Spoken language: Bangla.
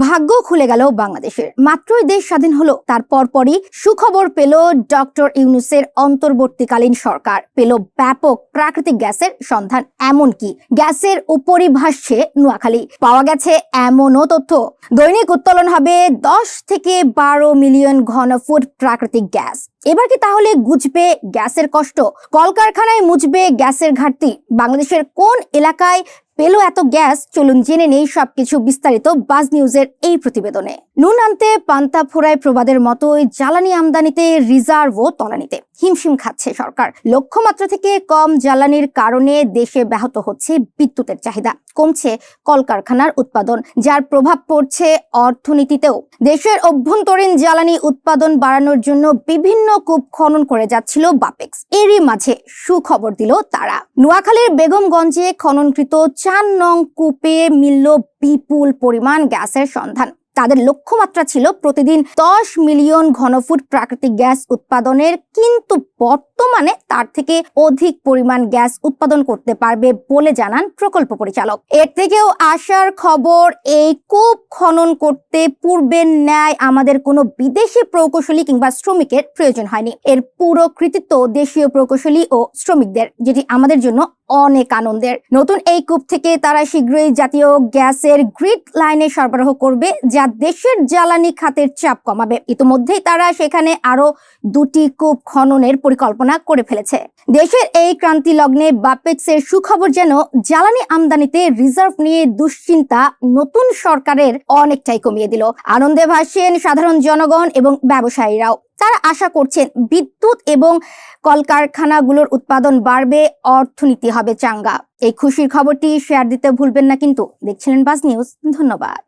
ভাগ্য খুলে গেল বাংলাদেশের। মাত্রই দেশ স্বাধীন হলো, তার পরপরই সুখবর পেল ডক্টর ইউনূসের অন্তর্বর্তীকালীন সরকার। পেল ব্যাপক প্রাকৃতিক গ্যাসের সন্ধান। এমনকি গ্যাসের উপরই ভাসছে নোয়াখালী। পাওয়া গেছে এমনও তথ্য, দৈনিক উত্তোলন হবে 10 থেকে 12 মিলিয়ন ঘনফুট প্রাকৃতিক গ্যাস। এবার কি তাহলে গুজবে গ্যাসের কষ্ট? কলকারখানায় মুজবে গ্যাসের ঘাটতি? বাংলাদেশের কোন এলাকায় পেল এত গ্যাস? চলুন জেনে নেই সবকিছু বিস্তারিত বাজ নিউজের এই প্রতিবেদনে। নুন আনতে পান্তা ফুরায় প্রবাদের মতোই জ্বালানি আমদানিতে রিজার্ভও তলানিতে হিমশিম খাচ্ছে সরকার। লক্ষ্যমাত্রা থেকে কম জ্বালানির কারণে দেশে ব্যাহত হচ্ছে বিদ্যুতের চাহিদা, কমছে কলকারখানার উৎপাদন, যার প্রভাব পড়ছে অর্থনীতিতেও। দেশের অভ্যন্তরীণ জ্বালানি উৎপাদন বাড়ানোর জন্য বিভিন্ন কূপ খনন করে যাচ্ছিল বাপেক্স। এরই মাঝে সুখবর দিল তারা। নোয়াখালীর বেগমগঞ্জে খননকৃত 4 নং কূপে মিলল বিপুল পরিমাণ গ্যাসের সন্ধান। তাদের লক্ষ্যমাত্রা ছিল প্রতিদিন 10 মিলিয়ন ঘনফুট প্রাকৃতিক গ্যাস উৎপাদনের, কিন্তু বর্তমানে তার থেকে অধিক পরিমাণ গ্যাস উৎপাদন করতে পারবে বলে জানান প্রকল্প পরিচালক। এর থেকেও আসার খবর, এই কূপ খনন করতে পূর্বের ন্যায় আমাদের কোনো বিদেশি প্রকৌশলী কিংবা শ্রমিকের প্রয়োজন হয়নি। এর পুরো কৃতিত্ব দেশীয় প্রকৌশলী ও শ্রমিকদের, যেটি আমাদের জন্য অনেক আনন্দের। নতুন এই কূপ থেকে তারা শীঘ্রই জাতীয় গ্যাসের গ্রিড লাইনে সরবরাহ করবে, যা দেশের জ্বালানি খাতের চাপ কমাবে। ইতিমধ্যেই তারা সেখানে আরো 2টি কূপ খননের পরিকল্পনা করে ফেলেছে। দেশের এই ক্রান্তি লগ্নে বাপেক্সের সুখবর যেন জ্বালানি আমদানিতে রিজার্ভ নিয়ে দুশ্চিন্তা নতুন সরকারের অনেকটাই কমিয়ে দিল। আনন্দে ভাসছেন সাধারণ জনগণ এবং ব্যবসায়ীরাও। তারা আশা করছেন বিদ্যুৎ এবং কলকারখানাগুলোর উৎপাদন বাড়বে, অর্থনীতি হবে চাঙ্গা। এই খুশির খবরটি শেয়ার দিতে ভুলবেন না কিন্তু। দেখছিলেন বাজ নিউজ। ধন্যবাদ।